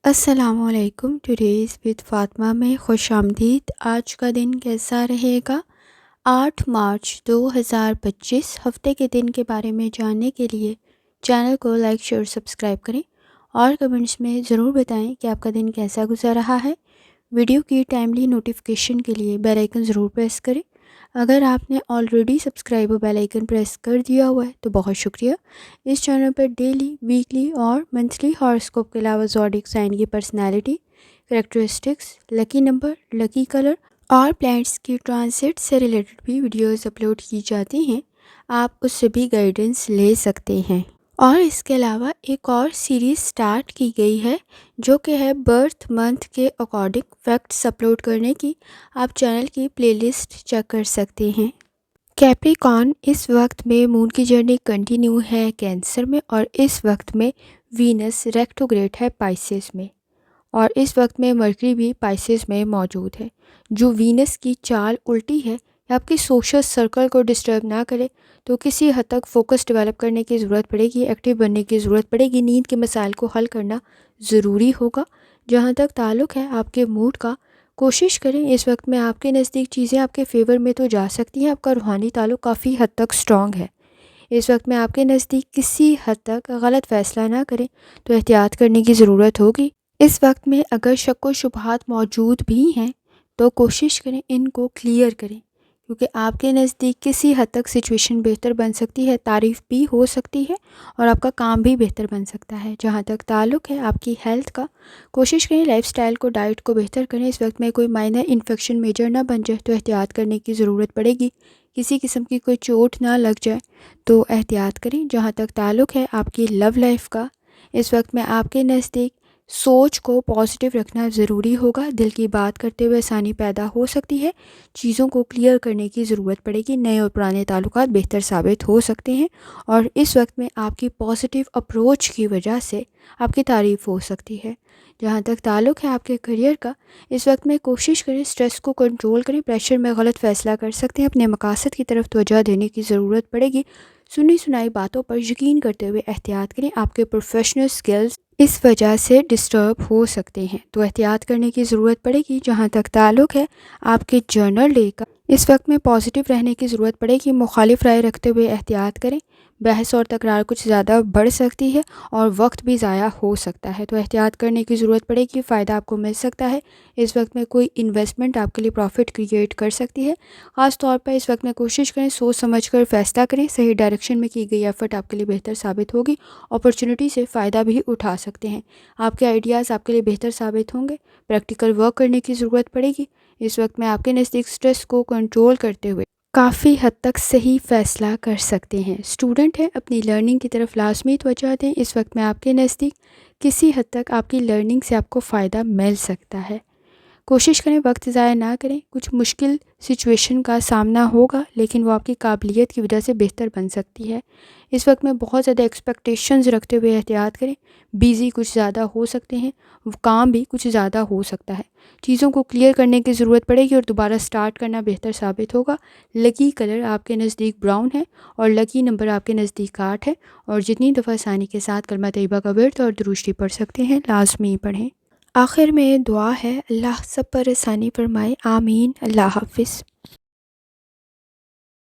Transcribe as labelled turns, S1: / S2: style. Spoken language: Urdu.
S1: السلام علیکم، ٹوڈیز وتھ فاطمہ میں خوش آمدید۔ آج کا دن کیسا رہے گا؟ 8 مارچ 2025 ہفتے کے دن کے بارے میں جاننے کے لیے چینل کو لائک شیئر سبسکرائب کریں اور کمنٹس میں ضرور بتائیں کہ آپ کا دن کیسا گزر رہا ہے۔ ویڈیو کی ٹائملی نوٹیفیکیشن کے لیے بیل آئیکن ضرور پریس کریں۔ اگر آپ نے آلریڈی سبسکرائب اور بیل آئیکن پریس کر دیا ہوا ہے تو بہت شکریہ۔ اس چینل پر ڈیلی، ویکلی اور منتھلی ہاراسکوپ کے علاوہ زوڈیک سائن کی پرسنالٹی، کریکٹرسٹکس، لکی نمبر، لکی کلر اور پلانٹس کی ٹرانزٹ سے ریلیٹڈ بھی ویڈیوز اپلوڈ کی جاتی ہیں۔ آپ اس سے بھی گائیڈنس لے سکتے ہیں۔ اور اس کے علاوہ ایک اور سیریز سٹارٹ کی گئی ہے جو کہ ہے برتھ منتھ کے اکارڈنگ فیکٹس اپلوڈ کرنے کی۔ آپ چینل کی پلے لسٹ چیک کر سکتے ہیں۔ کیپریکارن اس وقت میں مون کی جرنی کنٹینیو ہے کینسر میں، اور اس وقت میں وینس ریٹروگریڈ ہے پائسس میں، اور اس وقت میں مرکری بھی پائسس میں موجود ہے۔ جو وینس کی چال الٹی ہے یا آپ کی سوشل سرکل کو ڈسٹرب نہ کرے تو کسی حد تک فوکس ڈیولپ کرنے کی ضرورت پڑے گی، ایکٹیو بننے کی ضرورت پڑے گی، نیند کے مسائل کو حل کرنا ضروری ہوگا۔ جہاں تک تعلق ہے آپ کے موڈ کا، کوشش کریں اس وقت میں آپ کے نزدیک چیزیں آپ کے فیور میں تو جا سکتی ہیں۔ آپ کا روحانی تعلق کافی حد تک سٹرونگ ہے۔ اس وقت میں آپ کے نزدیک کسی حد تک غلط فیصلہ نہ کریں تو احتیاط کرنے کی ضرورت ہوگی۔ اس وقت میں اگر شک و شبہات موجود بھی ہیں تو کوشش کریں ان کو کلیئر کریں، کیونکہ آپ کے نزدیک کسی حد تک سچویشن بہتر بن سکتی ہے، تعریف بھی ہو سکتی ہے اور آپ کا کام بھی بہتر بن سکتا ہے۔ جہاں تک تعلق ہے آپ کی ہیلتھ کا، کوشش کریں لائف سٹائل کو، ڈائٹ کو بہتر کریں۔ اس وقت میں کوئی مائنر انفیکشن میجر نہ بن جائے تو احتیاط کرنے کی ضرورت پڑے گی۔ کسی قسم کی کوئی چوٹ نہ لگ جائے تو احتیاط کریں۔ جہاں تک تعلق ہے آپ کی لو لائف کا، اس وقت میں آپ کے نزدیک سوچ کو پازیٹیو رکھنا ضروری ہوگا۔ دل کی بات کرتے ہوئے آسانی پیدا ہو سکتی ہے، چیزوں کو کلیئر کرنے کی ضرورت پڑے گی، نئے اور پرانے تعلقات بہتر ثابت ہو سکتے ہیں، اور اس وقت میں آپ کی پازیٹیو اپروچ کی وجہ سے آپ کی تعریف ہو سکتی ہے۔ جہاں تک تعلق ہے آپ کے کریئر کا، اس وقت میں کوشش کریں اسٹریس کو کنٹرول کریں، پریشر میں غلط فیصلہ کر سکتے ہیں، اپنے مقاصد کی طرف توجہ دینے کی ضرورت پڑے گی۔ سنی سنائی باتوں پر یقین کرتے ہوئے احتیاط کریں، آپ کے پروفیشنل سکلز اس وجہ سے ڈسٹرب ہو سکتے ہیں تو احتیاط کرنے کی ضرورت پڑے گی۔ جہاں تک تعلق ہے آپ کے جرنل ڈے کا، اس وقت میں پازیٹیو رہنے کی ضرورت پڑے گی، مخالف رائے رکھتے ہوئے احتیاط کریں، بحث اور تکرار کچھ زیادہ بڑھ سکتی ہے اور وقت بھی ضائع ہو سکتا ہے تو احتیاط کرنے کی ضرورت پڑے گی۔ فائدہ آپ کو مل سکتا ہے، اس وقت میں کوئی انویسٹمنٹ آپ کے لیے پروفٹ کریٹ کر سکتی ہے۔ خاص طور پر اس وقت میں کوشش کریں سوچ سمجھ کر فیصلہ کریں، صحیح ڈائریکشن میں کی گئی ایفرٹ آپ کے لیے بہتر ثابت ہوگی، اپرچونٹی سے فائدہ بھی اٹھا سکتے ہیں، آپ کے آئیڈیاز آپ کے لیے بہتر ثابت ہوں گے، پریکٹیکل ورک کرنے کی ضرورت پڑے گی۔ اس وقت میں آپ کے نزدیک اسٹریس کو کنٹرول کرتے ہوئے کافی حد تک صحیح فیصلہ کر سکتے ہیں۔ اسٹوڈنٹ ہیں اپنی لرننگ کی طرف لازمی توجہ دیں، اس وقت میں آپ کے نزدیک کسی حد تک آپ کی لرننگ سے آپ کو فائدہ مل سکتا ہے۔ کوشش کریں وقت ضائع نہ کریں، کچھ مشکل سچویشن کا سامنا ہوگا لیکن وہ آپ کی قابلیت کی وجہ سے بہتر بن سکتی ہے۔ اس وقت میں بہت زیادہ ایکسپیکٹیشنز رکھتے ہوئے احتیاط کریں، بیزی کچھ زیادہ ہو سکتے ہیں، کام بھی کچھ زیادہ ہو سکتا ہے، چیزوں کو کلیئر کرنے کی ضرورت پڑے گی اور دوبارہ سٹارٹ کرنا بہتر ثابت ہوگا۔ لکی کلر آپ کے نزدیک براؤن ہے اور لکی نمبر آپ کے نزدیک 8 ہے، اور جتنی دفعہ آسانی کے ساتھ کلمہ طیبہ کا ورد اور درود شریف پڑھ سکتے ہیں لازمی پڑھیں۔ آخر میں دعا ہے، اللہ سب پر آسانی فرمائے، آمین۔ اللہ حافظ۔